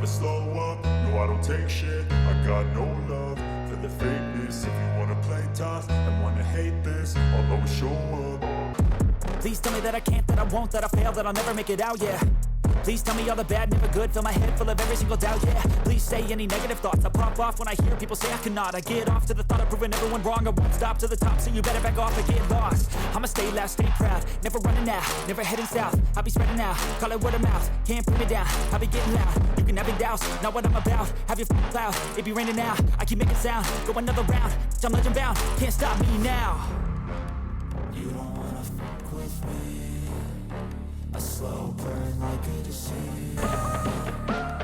slow up. No, I don't take shit. I got no love for the fakeness. If you wanna play tough and wanna hate this, I'll always show up. Please tell me that I can't, that I won't, that I fail, that I'll never make it out, yeah. Please tell me all the bad, never good. Fill my head full of every single doubt, yeah. Please say any negative thoughts. I pop off when I hear people say I cannot. I get off to the thought of proving everyone wrong. I won't stop to the top, so you better back off and get lost. I'ma stay loud, stay proud, never running out, never heading south. I'll be spreading out, call it word of mouth. Can't put me down, I'll be getting loud. You can have your doubts, not what I'm about. Have your cloud, it be raining now. I keep making sound, go another round. I'm legend bound, can't stop me now. You don't wanna fuck with me. A slow burn like a disease.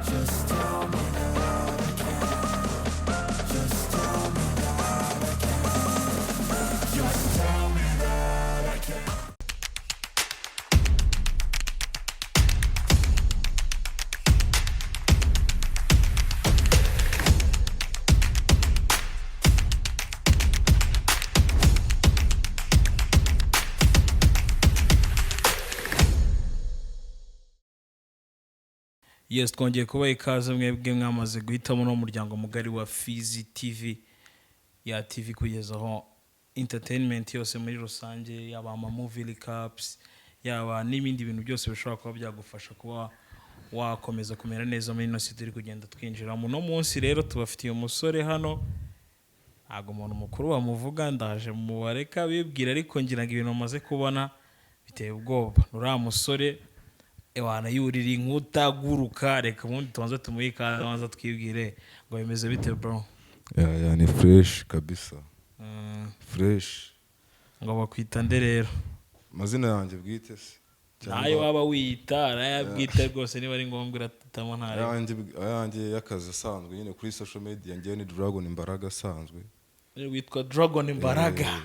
Just tell me that I can. Just tell me that I can. Just tell me that I can. Yes, twongeye kuba ikaze mwebwe mwamaze guhitamo no muryango mugari wa Fizi TV ya TV kugezaho entertainment yose muri rusange, yaba ama movie recaps, yaba n'ibindi bintu byose bishobora kuba byagufasha kuba wakomeza kumera neza muri ino city iri kugenda twinjira. Muno munsi rero tubafitiye umusore hano, ntago umuntu mukuru bamuvuga, ndaje mubareka bibwira, ariko ngira ngo ibintu amaze kubona biteye ubwoba. Nuriya musore ewana yurira inkuta guruka, reka ubundi tubanza tumuhe ikaze, tubanza twibwire ngo bimeze bite bro? Ya ni fresh kabisa. Fresh. Ngo bakwita nde rero? Mazina yanjye bwite se. Nayo waba wiyita, arayabwite rwose niba ari ngombwa uratamo ntare. Yanjye yakaze asanzwe nyine kuri social media, ngiye ni Dragon Imbaraga asanzwe. Witwa Dragon Imbaraga.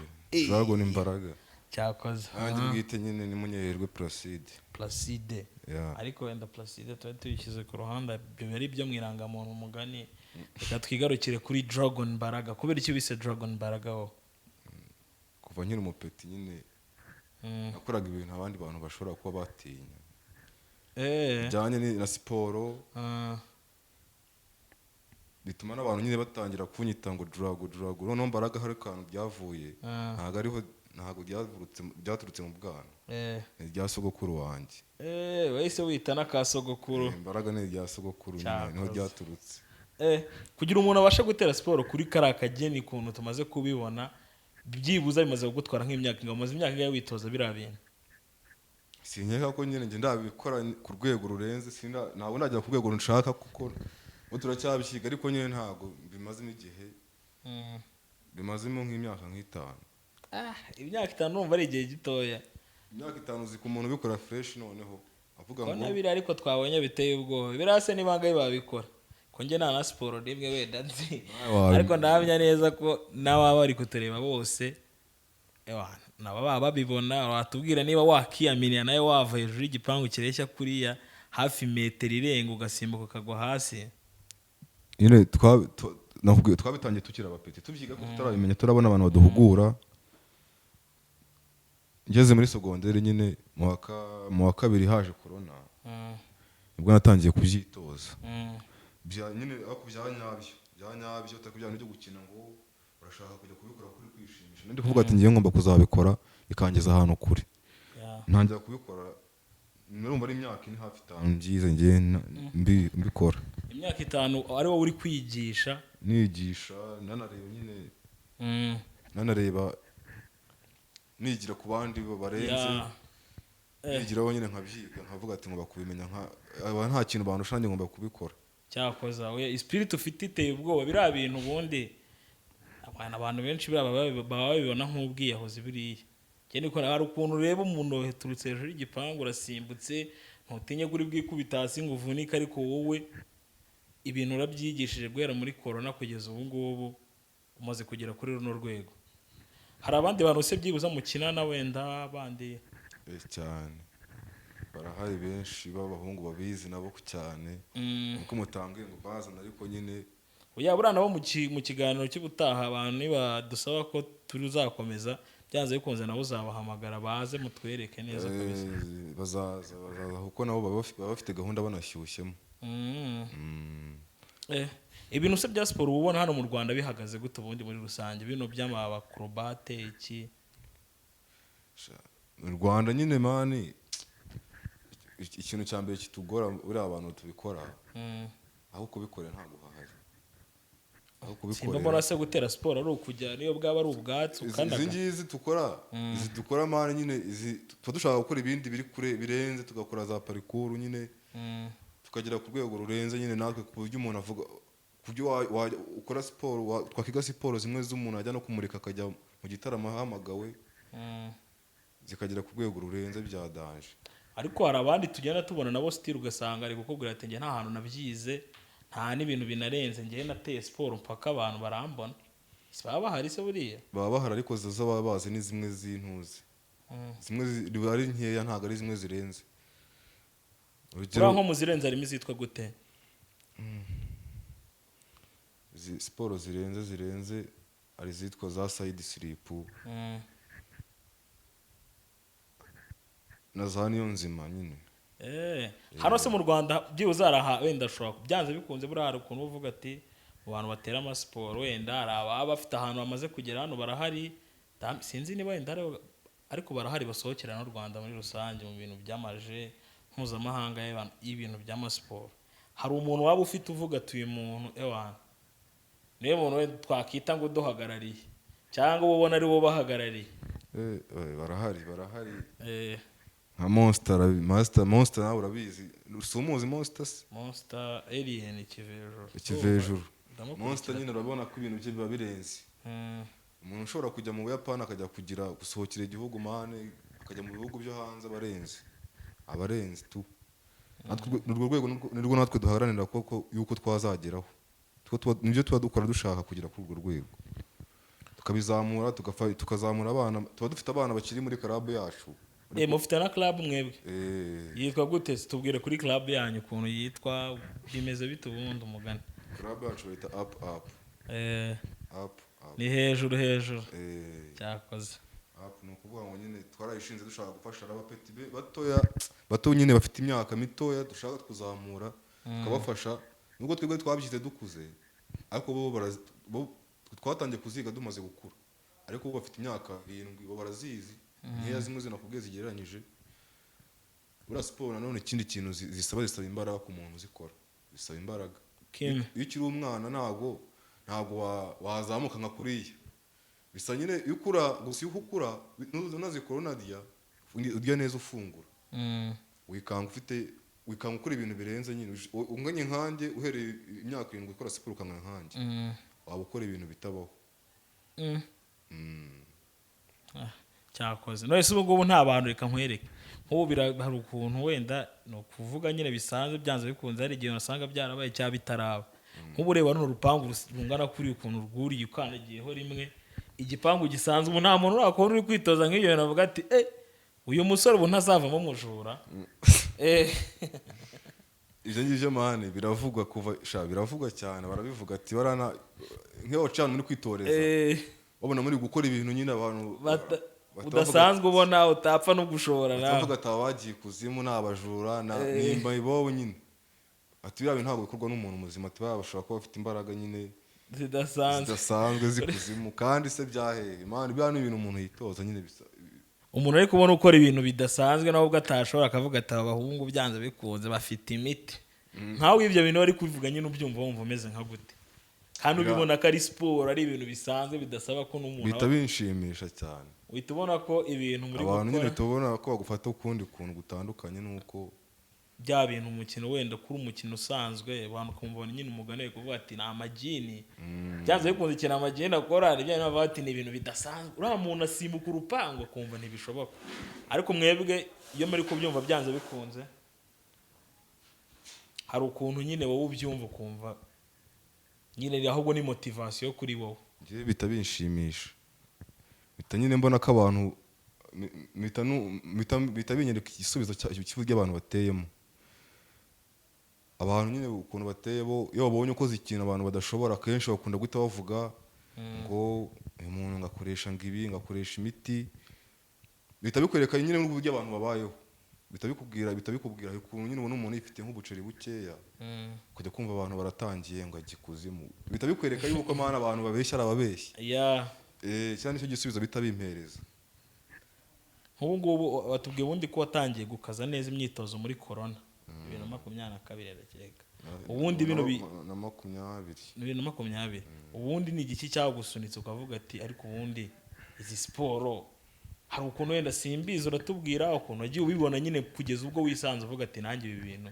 Dragon Imbaraga. Cyakoze. Yanjye bwite nyine ni Munyeherwe Placide. Ariko wenda Placide tuyishyize ku ruhande, ibyo bari byo mwiranga muntu umugani. Reka twigarukire kuri Dragon Imbaraga. Kubera iki bise Dragon Imbaraga ho? Kuva nkiri umupeti nyine nakoraga ibintu abandi bantu bashobora kuba batinya. Bijyanye na siporo. Bituma n'abantu nyine batangira kunyita ngo Drago. Noneho Mbaraga hari kantu byavuye. Ntago byaturutse mu bwana. Ni rya sogokuru wanjye. Wahise wita n'akasogokuru. Imbaraga ni rya sogokuru nyine niho ryaturutse. Kugira umuntu abashe gutera siporo kuri kara kageni kuntu tumaze kubibona, byibuza bimaze kugutwara nk'imyaka ingahe? Umaze imyaka ingahe witoza biriya bintu? Sinkeka ko nyine ndabikora ku rwego rurenze, ntabwo najya ku rwego nshaka kuko turacyabishyiga, ariko nyine ntabwo bimazemo igihe. Bimazemo nk'imyaka nk'itanu. Imyaka itanu numva ari igihe gitoya. Imyaka itanu uzi ku muntu ubikora fresh, noneho avuga ngo kona biri, ariko twabonye biteye ubwoba. Birase nibangaye babikora ko nge nta na siporo nimwe wenda nzi, ariko ndahamya neza ko n'ababa bari kutureba bose naba babibona. Watubwira niba wakiyaminiya nawe wava hejuru y'igipangu kireshya kuriya hafi metero irenga ugasimbuka ukagwa hasi. Nyine twabitangiye tukiri abapeti, tubyiga ko tutarabimenya, turabona abantu baduhugura. Ngeze muri segonderi nyine mu wa kabiri haje corona, nibwo natangiye kubyitoza. Nyine ako byanyabyo utakubya n'ibyo gukina ngo urashaka kujya kubikora kuri kwishimisha. Ndi kuvuga ati ngiye ngomba kuzabikora ikangeza ahantu kuri. Ntangira kubikora, numva ari imyaka ine hafi 5 ngize ngiye mbikora. Imyaka 5 ari wowe uri kwigisha? Nigisha, nanareba nyine. Nanareba nigira ku bandi barenze. Nigiraho nyine nkabyiga, nkavuga ati ngomba kubimenya, nta kintu bantu ngomba kubikora. Cyakoza we spirit ufite iteye ubwoba. Biriya bintu ubundi abantu benshi baba babibona nk'ubwiyahozi biriya. Cyane ko hari ukuntu ureba umuntu yaturutse hejuru y'igipangu, urasimbutse, ntutinye kuri bwikubita hasi ngo uvunika, ariko wowe ibintu urabyigishije guhera muri corona kugeza ubu ngubu umaze kugera kuri runo rwego. Hari abandi bantu se byibuza mukinana wenda bandi? Cyane barahari benshi b'abahungu babizi nabo cyane, uko mutangiye ngo bazana, ariko nyine oya burana nabo mu kiganiro cy'ubutaha abantu niba dusaba ko tuzakomeza, byanze bikunze nabo uzabahamagara baze mutwereke neza kabisa. Bazaza kuko nabo baba bafite gahunda banashyushyemo. ibintu se bya siporo ubona hano mu Rwanda bihagaze gute ubundi muri rusange bino by'amabakrobate iki mu Rwanda nyine mani ikintu cya mbere kitugora uri abantu tubikora aho kubikorera ntabwo hahari aho kubikorera mbona se gutera siporo ari ukujya niyo bwaba ari ubwatsi ukanda izi ngizi dukora mani nyine tuba dushaka gukora ibindi biri kure birenze tugakora za parikour nyine tukagera ku rwego rurenze nyine natwe ku buryo umuntu avuga kubyo ukora siporo twakiga siporo zimwe z'umuntu ajya no kumurika akajya mu gitaramo ahamagawe zikagera ku rwego rurenze bya danje. Ariko hari abandi tugenda tubona nabo still ugasanga ari gukubwira ati nge nta hantu nabyize nta n'ibintu binarenze nge nateye siporo mpaka abantu barambona. Baba bahari se buriya baba bahari ariko zo baba bazi ni zimwe z'intuzi zimwe ari nkeya ntago ari zimwe zirenze. Urugero nko mu zirenze harimo izitwa gute? Siporo zirenze ari zitwa za side slip na za niyo nzima nyine. Hano se mu Rwanda byibuze araha wenda ashobora byanze bikunze buri hari ukuntu uvuga ati mu bantu batera amasiporo wenda hari ababa bafite ahantu bamaze kugera hano barahari sinzi niba wenda ariko barahari basohokera n'u Rwanda muri rusange mu bintu byamaje mpuzamahanga y'ibintu by'amasiporo. Hari umuntu waba ufite uvuga ati uyu muntu niyo muntu we twakita ngo duhagarariye cyangwa ubona ari bo bahagarariye? Barahari nka Monster nawe urabizi usumuzi Monster Alien ikivejuru Monster nyine urabona ko ibintu bye biba birenze. Umuntu ushobora kujya mu Buyapani akajya kugira gusohokera igihugu mane akajya mu bihugu byo hanze abarenze tu urwo rwego nirwo natwe duharanira koko yuko twazageraho nibyo tuba dukora dushaka kugera kuri urwo rwego tukabizamura tukazamura abana tuba dufite abana bakiri muri club yacu. Mufite na club mwebwe yitwa gute? Tubwire kuri club yanyu ukuntu yitwa bimeze bite ubundi umugani? Club yacu bayita up ni hejuru cyakoze ni ukuvuga ngo nyine twarayishinze dushaka gufasha abapeti bato nyine bafite imyaka mitoya dushaka kuzamura tukabafasha nubwo twebwe twabishyize dukuze ariko bo twatangiye kuziga dumaze gukura ariko bo bafite imyaka 7 bo barazizi nkeya zimwe zinakubwiye zigereranyije. Ura siporo nanone ikindi kintu zisaba imbaraga ku muntu uzikora bisaba imbaraga. Iyo ukiri umwana ntabwo wazamuka nka kuriya bisa nyine iyo ukura unazikora urya neza ufungura wikanga ukora ibintu birenze nyine unganye nkanjye uhereye imyaka 7 ukora siporo ukanga nkanjye waba ukora ibintu bitabaho. Cyakoze none se ubwo nta bantu reka nkwereke nk'ubu hari ukuntu wenda no kuvuga nyine bisanzwe byanze bikunze hari igihe usanga byarabaye cyangwa bitaraba. Nk'ubu reba runo rupangu rungana kuri ukuntu rwuriye ukandagiyeho rimwe igipangu gisanzwe ubu nta muntu urakora uri kwitoza nk'iyo navuga ati uyu musore ubu ntazavamo umujura. Ibyo ngibyo mane biravugwa cyane barabivuga ati barana nk'aho cyane muri kwitoreza babona muri gukora ibintu nyine abantu udasanzwe ubona utapfa no gushora nawe batavuga ati abagiye kuzimu n'abajura nimba ibobo nyine ati biriya bintu ntabwo bikorwa n'umuntu muzima ati bashobora kuba bafite imbaraga nyine zidasanzwe zikuzimu kandi se byaheye imana bya n'ibintu umuntu yitoza nyine umuntu ari kubona ukora ibintu bidasanzwe nawe ubwo atashobora akavuga ati abahungu byanze bikunze bafite imiti nkawe ibyo bintu bari kubivuga nyine ubyumva wumva umeze nka gute kandi ubibona ko ari siporo ari ibintu bisanzwe bidasaba ko n'umuntu bita binshimisha cyane uhita ubona ko ibintu muri gukora abantu nyine tubona ko bagufata ukundi kuntu gutandukanye nuko bya bintu umukino wenda kuri umukino usanzwe abantu kumva nyine umugani we kuvuga ati ni amagini byanze bikunze ikintu amagini akora ibyo bavuga ati ni ibintu bidasanzwe uriya muntu asimbuka urupango kumva ntibishoboka ariko mwebwe iyo muri kubyumva byanze bikunze hari ukuntu nyine wowe ubyumva ukumva nyine ahubwo ni motivation kuri wowe. Ngiye bita binshimisha bita nyine mbona ko abantu bita binyereka igisubizo cy'uburyo abantu bateyemo abantu nyine ukuntu bateye bo iyo babonye uko ikintu abantu badashobora kenshi bakunda guhita bavuga ngo uyu muntu ngakoresha ngibi ngakoresha imiti bita bikwereka nyine n'uburyo abantu babayeho bitabikubwira ukuntu nyine ubona umuntu yifite nk'ubuceri bukeya kujya kumva abantu baratangiye ngo ajye kuzimu bitabikwereka yuko amana abantu babeshya arababeshya cyane nicyo gisubizo bitabimpereza. nk'ubu ngubu watubwiye ubundi ko watangiye gukaza neza imyitozo muri corona 2022 arakeka ubundi bino na 2020 ubundi ni igiki cyagusunitse ukavuga ati ariko ubundi izi siporo hari ukuntu wenda simbizi uratubwira ukuntu wagiye ubibona nyine kugeza ubwo wisanze uvuga ati nanjye ibi bintu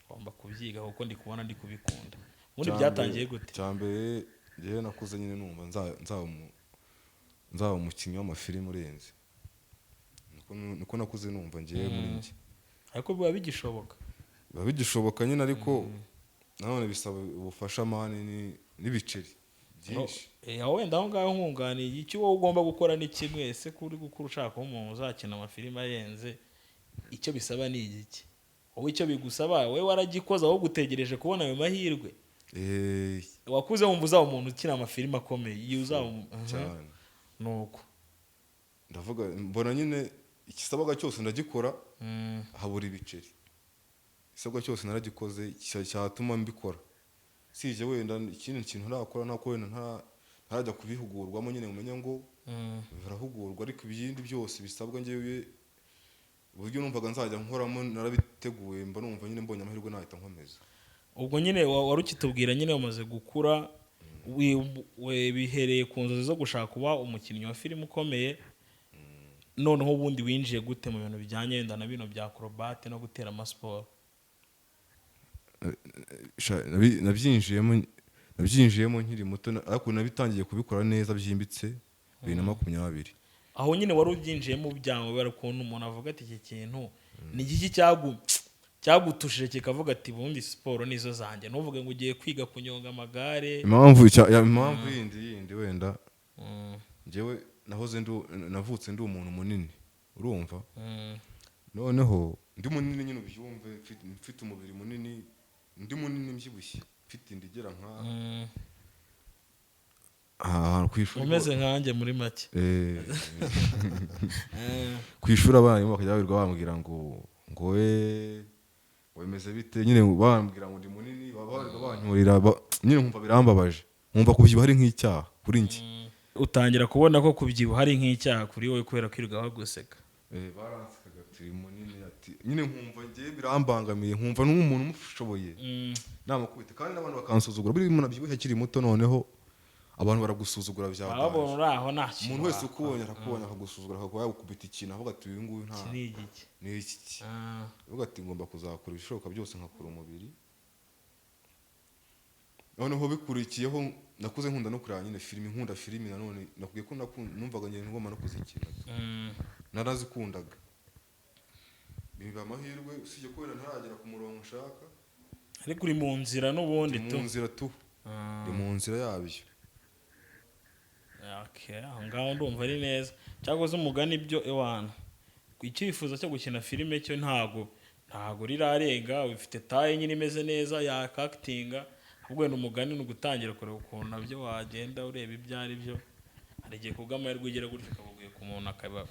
ngomba kubyiga kuko ndi kubona ndi kubikunda ubundi byatangiye gute? Cyambere ngiye nakuze nyine numva nzaba umukinnyi w'amafilime urenze niko nakuze numva ngiye muri njye ariko biba bigishoboka nyine ariko nabone bisaba ubufasha mani n'ibiceri byinshi wenda aho ngaho nkunganiye icyo wowe ugomba gukora ni kimwe ese kuri gukura ushaka umuntu uzakina amafilime arenze icyo bisaba ni igiki wowe icyo bigusaba wowe waragikoza aho gutegereje kubona ayo mahirwe wakuze wumva uzaba umuntu ukina amafilime akomeye iyo uzaba cyane nuko ndavuga mbona nyine ikisabwa cyose ndagikora habura ibiceri isabwa cyose naragikoze cyatuma mbikora sije wenda ikindi kintu ntakora nako wenda ntarajya kubihugurwamo nyine umenye ngo birahugurwa ariko ibindi byose bisabwa ngewe buryo numvaga nzajya nkoramo narabiteguye mba numva nyine mbonye amahirwe nahita nkomeza. Ubwo nyine warukitubwira nyine wamaze gukura bihereye ku nzozi zo gushaka kuba umukinnyi wa filime ukomeye noneho ubundi winjiye gute mu bintu bijyanye wenda na bino bya acrobat no gutera amasiporo? nabyinjiyemo nkiri muto ariko nabitangiye kubikora neza byimbitse 2020. Aho nyine wari ubyinjiyemo byango bera ukuntu umuntu avuga ati iki kintu ni igiki cyagutushije kikavuga ati bundi siporo nizo zanjye nuvuge ngo ugiye kwiga kunyonga amagare. Impamvu yindi wenda njyewe navutse ndi umuntu munini urumva noneho ndi munini nyine ubyumve mfite umubiri munini ndi munini mbyibushye mfite indigera kwishuri umeze nkanjye muri make kwishura abana bakajya birirwa bambwira ngo wemeze bite nyine bambwira ngo ndi munini bankurira nyine nkumva birambabaje nkumva kubyibuha ari nk'icyaha kuri njye. Utangira kubona ko kubyibuha ari nk'icyaha kuri wowe kubera kwirirwa baguseka baransekaga turi munini ati nyine nkumva ngiye birambangamiye nkumva n'umuntu umushoboye namakubite kandi n'abantu bakansuzugura buri muntu abyibuhe akiri muto noneho abantu baragusuzugura byabaye ababona uraho nta kintu umuntu wese ukubonye akakubona akagusuzugura akaguha gukubita ikintu avuga ati uyu nguyu nta ni iki uvuga ati ngomba kuzakora ibishoboka byose nkakora umubiri noneho bikurikiyeho nakuze nkunda no kureba nyine nkunda filime nanone nakubwiye ko numvaga nyine ngomba no kuzikina narazikundaga biba amahirwe usibye ko wenda ntaragera ku murongo nshaka ariko uri mu nzira n'ubundi mu nzira ndi mu nzira yabyo. Aho ngaho ndumva ari neza cyangwa se umugani byo ewana icyifuzo cyo gukina filime cyo ntago rirarenga ufite taye nyine imeze neza yakactinga ahubwo n'umugani no gutangira kureba ukuntu nabyo wagenda ureba ibyo ari byo hari igihe kubw'amahirwe ugera gutyo ukabuguye ku muntu akaba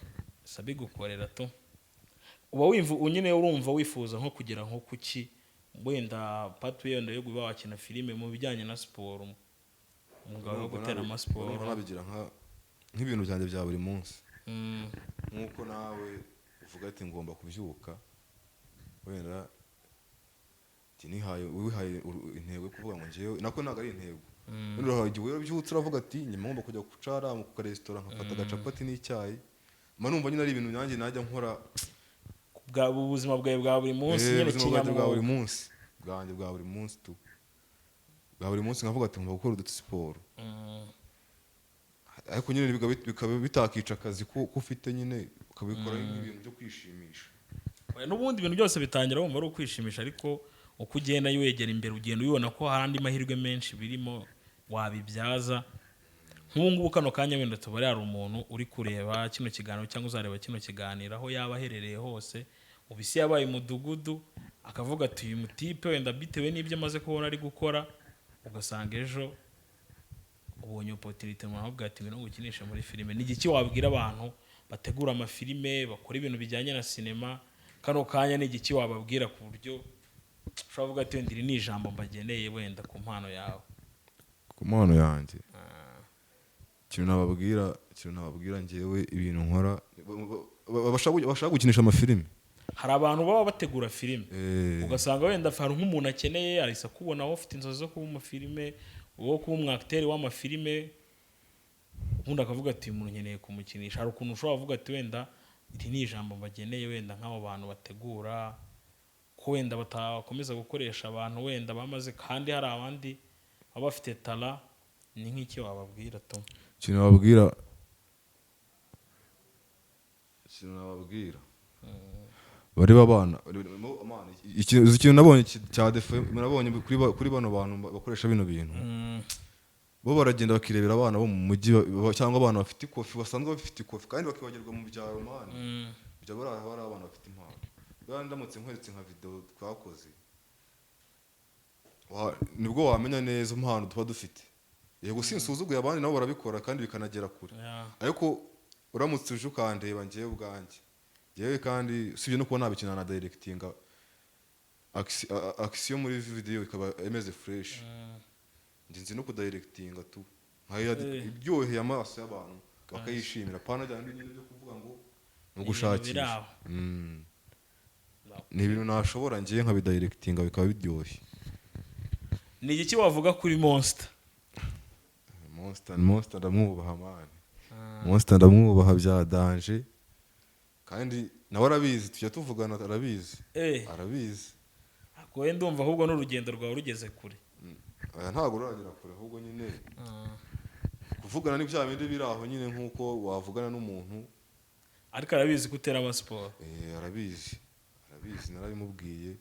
sabi gukorera to uba nyine urumva wifuza nko kugera nko kuki wenda pathway wenda yo kuba wakina filime mu bijyanye na siporo umugabo wo gutera amasiporo nabigira nk'ibintu byanjye bya buri munsi nkuko nawe uvuga ati ngomba kubyuka wenda wihaye intego yo kuvuga ngo ngewe nako ntabwo ari intego igihe byutse uravuga ati nyuma ngomba kujya gucara mu karesitora nkafata agacapati n'icyayi mba numva nyine ari ibintu nanjye najya nkora ubuzima bwawe bwa buri munsi nyine kinyamwuga bwa buri munsi bwa buri munsi nkavuga ati ngomba gukora udusiporo ariko nyine bikaba bitakica akazi ko ufite nyine ukabikora nk'ibintu byo kwishimisha. N'ubundi ibintu byose bitangira wumva ari ukwishimisha ariko uko ugenda wegera imbere ugenda ubibona ko hari andi mahirwe menshi birimo wabibyaza. Nk'ubu ngubu kano kanya wenda tubari hari umuntu uri kureba kino kiganiro cyangwa uzareba kino kiganiro aho yaba aherereye hose ubisi yabaye umudugudu akavuga ati uyu mutipe wenda bitewe n'ibyo amaze kubona ari gukora ugasanga ejo ubonye opportunity mu aho bwati ngo gukinisha muri filime. Ni igiki wabwira abantu bategura amafilime bakora ibintu bijyanye na sinema kano kanya ni igiki wababwira ku buryo ushobora kuvuga ati wenda iri ni ijambo mbageneye wenda ku mpano yawe? ku mpano yanjye ikintu nababwira njyewe ibintu nkora bashaka gukinisha amafilimi. Hari abantu baba bategura filime ugasanga wenda hari nk'umuntu akeneye arisa kubona aho ufite inzozi zo kuba umufilime wo kuba umwacteur w'amafilime ubundi akavuga ati umuntu nkeneye kumukinisha. Hari ukuntu ushobora kuvuga ati wenda iri ni ijambo mbageneye wenda nk'abo bantu bategura ko wenda batakomeza gukoresha abantu wenda bamaze, kandi hari abandi baba bafite tala, ni nk'iki wababwira to? ikintu nababwira bari babana ikintu nabonye cya defe nabonye kuri bano bantu bakoresha bino bintu bo baragenda bakirebera abana bo mu mujyi cyangwa abana bafite ikofi basanzwe bafite ikofi kandi bakibagirwa mu byaro mani bya bari abana bafite impano. Ndamutse nkweretse nka video twakoze nibwo wamenya neza impano tuba dufite. Yego sinsuzuguye abandi nabo barabikora kandi bikanagera kure, ariko uramutse uje ukandeba njyewe ubwanjye yewe kandi sibyo no kuba nabikina na directinga action muri video ikaba imeze fresh nzi no kudirectinga tu nkaya ibyoheye amaso y'abantu bakayishimira pana cyane n'ibyo kuvuga ngo no gushakisha ni ibintu nashobora ngiye nka bidirectinga bikaba biryoshye. Ni iki wavuga kuri Monster? Monster ndamwubaha mani, Monster ndamwubaha bya danger kandi nawe arabizi, tujya tuvugana arabizi arabizi. Akoye ndumva ahubwo n'urugendo rwawe rugeze kure. Aya ntago ruragera kure ahubwo nyine kuvugana ni bya bindi biraho nyine nkuko wavugana n'umuntu, ariko arabizi gutera amasiporo. Arabizi narabimubwiye.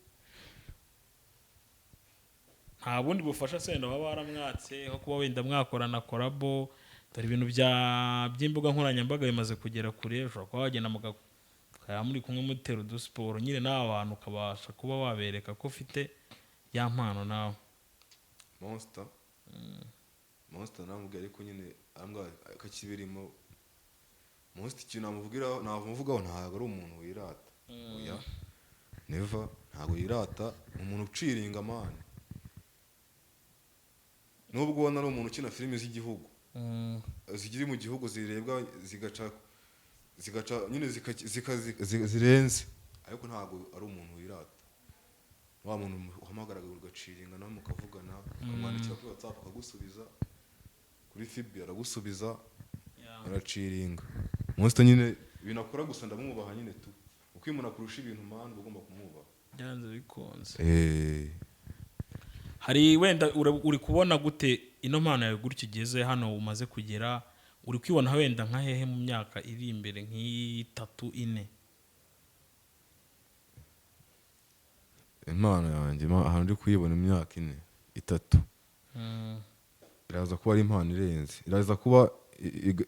Nta bundi bufasha senda baba baramwatse nko kuba wenda mwakorana collabo, dore ibintu by'imbuga nkoranyambaga bimaze kugera kure, ushobora kuba wagenda mugakaya muri kumwe mutera udusiporo nyine nawe abantu ukabasha kuba wabereka ko ufite ya mpano nawe. Monster namubwira ariko nyine akakibirimo. Monster ikintu namuvugaho ntabwo ari umuntu wirata, oya never, ntabwo yirata, umuntu uciringa mani. Nubwo ubona ari umuntu ukina filime z'igihugu zigiri mu gihugu zirebwa zigaca nyine zirenze, ariko ntabwo ari umuntu wirata. Wa muntu uhamagara ugaciringa nawe mukavugana, ukamwandikira kuri WhatsApp akagusubiza, kuri FB aragusubiza, araciringa. Monster nyine binakora gusa ndamwubaha nyine tu, uko umuntu akurusha ibintu mani ugomba kumwubaha byanze bikonze. Hari wenda uri kubona gute ino mpano yawe gutyo igeze hano umaze kugera, uri kwibona wenda nka hehe mu myaka iri imbere nk'itatu ine? Impano yanjye ahantu ndi kuyibona imyaka 3 iraza kuba ari impano irenze, iraza kuba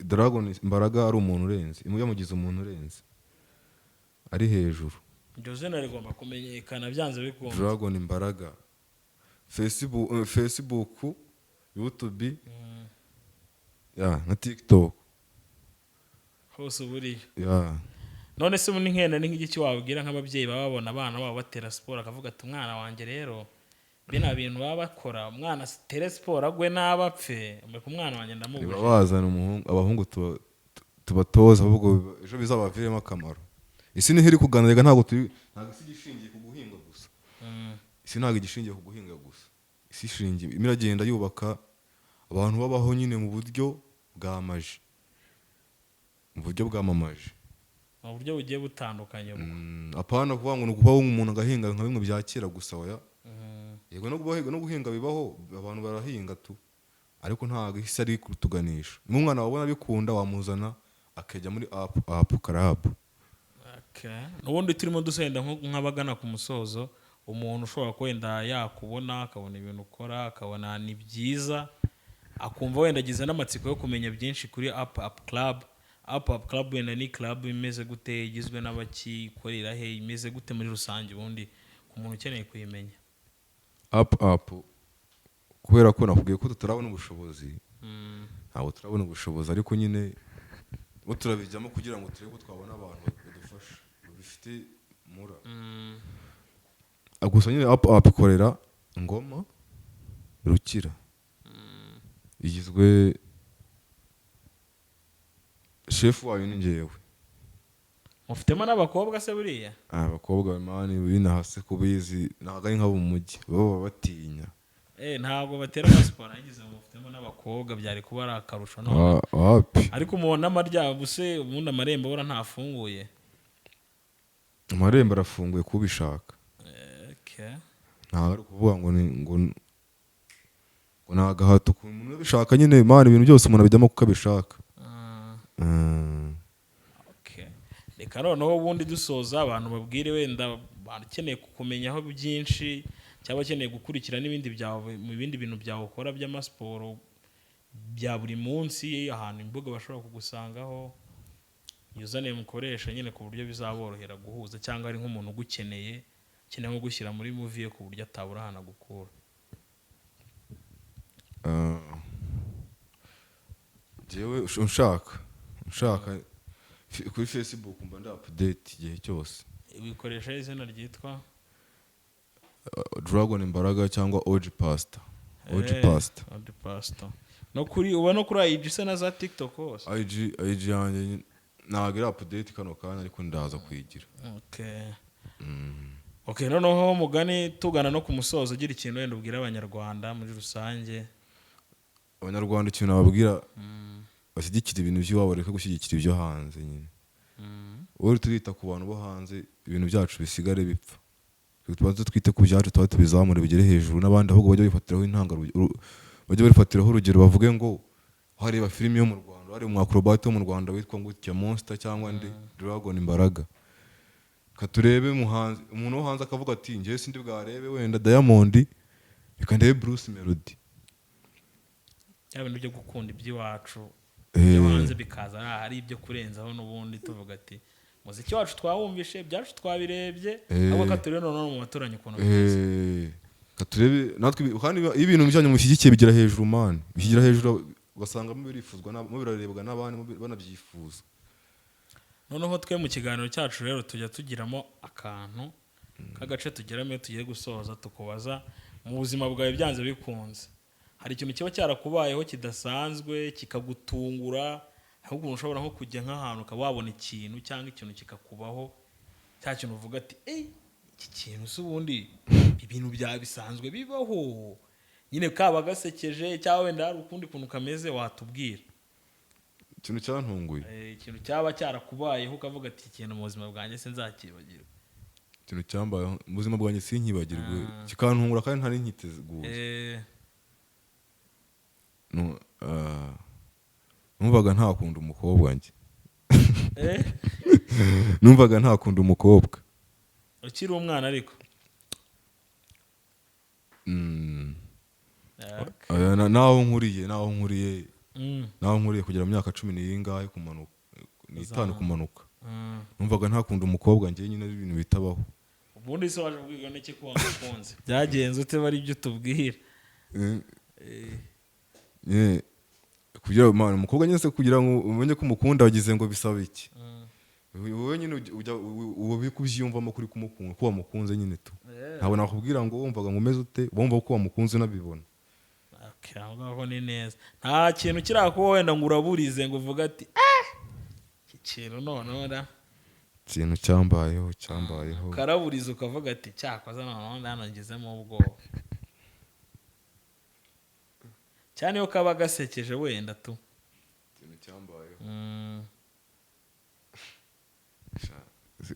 Dragon Mbaraga ari umuntu urenze, yamugize umuntu urenze ari hejuru. Iryo zina rigomba kumenyekana byanze bikunze. Dragon Mbaraga Facebook, YouTube, na TikTok hose buri. None se muri nkene ni nk'iki wabwira nk'ababyeyi baba babona abana babo batera siporo akavuga ati umwana wanjye rero bina bintu baba bakora, umwana tere siporo agwe n'abapfe, umwe ku mwana wanjye ndamubuje. Bazana abahungu tubatoza ahubwo ejo bizabaviremo akamaro. Isi ni heri kuganira ntabwo isi gishingiye ku guhinga gusa. Isi ntabwo igishingiye ku guhinga gusa, isi ishingiye imiragenda yubaka abantu babaho nyine mu buryo bw'amaji, mu buryo bw'amamaji, mu buryo bugiye butandukanye. Apana kuvuga ngo nukubaho umuntu agahinga nka bimwe bya kera gusa oya. Yego no guhinga bibaho, abantu barahinga tu, ariko ntabwo isi ari kutuganisha. Umwana wabona bikunda wamuzana akajya muri app club. N'ubundi turimo dusenda nk'abagana ku musozo, umuntu ushobora kwenda yakubona akabona ibintu ukora akabona ni byiza, akumva wenda agize n'amatsiko yo kumenya byinshi kuri app club. App club wenda ni club imeze gute, igizwe n'abakikorera he, imeze gute muri rusange ubundi ku muntu ukeneye kuyimenya? App kubera ko nakubwiye ko tutarabona ubushobozi, ntabwo turabona ubushobozi, ariko nyine bo turabijyamo kugira ngo turebe ko twabona abantu badufasha bifite mura gusa nyine app ikorera Ngoma Rukira igizwe chef wayo ni njyewe. mufitemo n'abakobwa se buriya Abakobwa mani binahase kubizi ntago ari nk'abo mu mujyi baba batinya. ntabwo batera amasiporo yagize mufitemo n'abakobwa byari kuba ari akarusho none Wapi ariko umubona amaryango se ubundi amarembo bora ntafunguye. amarembo arafunguye kubishaka. Ntabwo ari kuvuga ngo nagahato ku muntu ubishaka nyine mani ibintu byose umuntu abijyamo kuko abishaka. Reka noneho ubundi dusoza abantu babwire wenda bakeneye kukumenyaho byinshi cyangwa bakeneye gukurikira n'ibindi byawe mu bindi bintu byawe ukora by'amasiporo bya buri munsi ahantu imbuga bashobora kugusangaho username mukoresha nyine ku buryo bizaborohera guhuza cyangwa ari nk'umuntu ugukeneye nko gushyira muri movie ku buryo atabura ahantu agukura. Jewe ushaka kuri Facebook mba nda update igihe cyose. Wikoresha izina ryitwa Dragon Imbaraga cyangwa OG Pastor. No kuri uba no kuri IG se na za TikTok hose. IG yanjye ntabwo ari update kano kanya ariko ndaza kuyigira. Okay noneho mugani tugana no ku musozo ugira ikintu wenda ubwira abanyarwanda muri rusange. Abanyarwanda ikintu nababwira bashyigikira ibintu by'iwabo reka gushyigikira ibyo hanze nyine. Wowe turita ku bantu bo hanze ibintu byacu bisigare bipfa. Tubanze twite ku byacu tuba tubizamure bigere hejuru n'abandi ahubwo bajya bifatiraho bajya barifatiraho urugero bavuge ngo hareba filime yo mu Rwanda hari umwakrobate wo mu Rwanda witwa ngutya Monster cyangwa ndi Dragon Imbaraga. Katurebe muhanze umuntu wo hanze akavuga ati ngiye sindi bwarebe wenda Diamond reka ndebe Bruce Melody. Ibintu byo gukunda iby'iwacu byo hanze bikaza ari ibyo kurenzaho n'ubundi tuvuga ati muziki wacu twawumvishe byacu twabirebye ahubwo katurebe none mu baturanyi ukuntu bimeze. Katurebe natwe kandi ibintu bijanye mu shyigikiye bigira hejuru man bigira hejuru ugasanga mu birifuzwa mu birarebwa n'abandi banabyifuza. Noneho twe mu kiganiro cyacu rero tujya tugiramo akantu k'agace tugeramo tugiye gusoza tukubaza mu buzima bwawe byanze bikunze hari ikintu kiba cyarakubayeho kidasanzwe kikagutungura ahubwo ushobora nko kujya nk'ahantu ukababona ikintu cyangwa ikintu kikakubaho cya kintu uvuga ati iki kintu s'ubundi ibintu bya bisanzwe bibaho nyine kaba gasekeje cyangwa wenda hari ukundi kuntu kameze watubwira. Ikintu cyantunguye ikintu cyaba cyarakubayeho ukavuga ati ikintu mu buzima bwanjye sinzakibagirwa. Ikintu cyambayeho mu buzima bwanjye sinkibagirwe kikantungura kandi ntari nkiteguye. Numvaga ntakunda umukobwa wanjye. Numvaga ntakunda umukobwa ukiri umwana ariko naho nkuriye kugera mu myaka 10 n'ingahe kumanuka n'itanu kumanuka. Numvaga ntakunda umukobwa njye nyine ibintu bitabaho. Ubundi se waje kubwiga n'iki ko wamukunze byagenze ute bari ibyo tubwira kugira umukobwa nyine se kugira ngo umenye ko umukunda wagize ngo bisaba iki. Wowe nyine uba bikubyiyumvamo kuri kumukunda ko wamukunze nyine tu ntabwo nakubwira ngo wumvaga ngo umeze ute wumva ko wamukunze unabibona. Aho ni neza nta kintu kirakuba wenda ngo uraburize ngo uvuga ati iki kintu none ikintu cyambayeho karaburiza ukavuga ati cyakoze none hano ngizemo ubwoba cyane yo kaba gasekeje wenda tu ikintu cyambayeho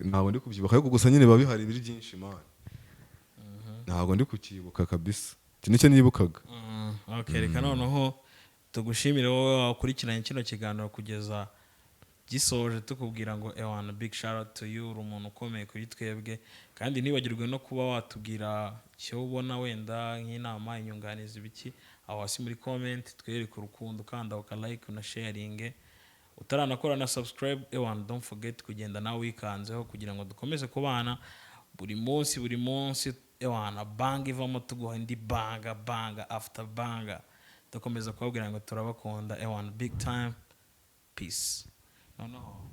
ntabwo ndi kubyibuka ariko gusa nyine babihari biri byinshi man ntabwo ndi kukibuka kabisa ikintu cyo nibukaga. Reka noneho tugushimire wowe wakurikiranye kino kiganiro kugeza gisoje tukubwira ngo ewana big shout out to you uri umuntu ukomeye kuri twebwe kandi ntibagirwe no kuba watubwira icyo ubona wenda nk'inama inyunganizi biki aho hasi muri comment twereke urukundo kandi uka like una sharing utaranakora na subscribe ewana don't forget kugenda nawe wikanzeho kugira ngo dukomeze kubana buri munsi ewana bang ivamo tuguha indi banga after banga dukomeza kubabwira ngo turabakunda ewana big time peace. No.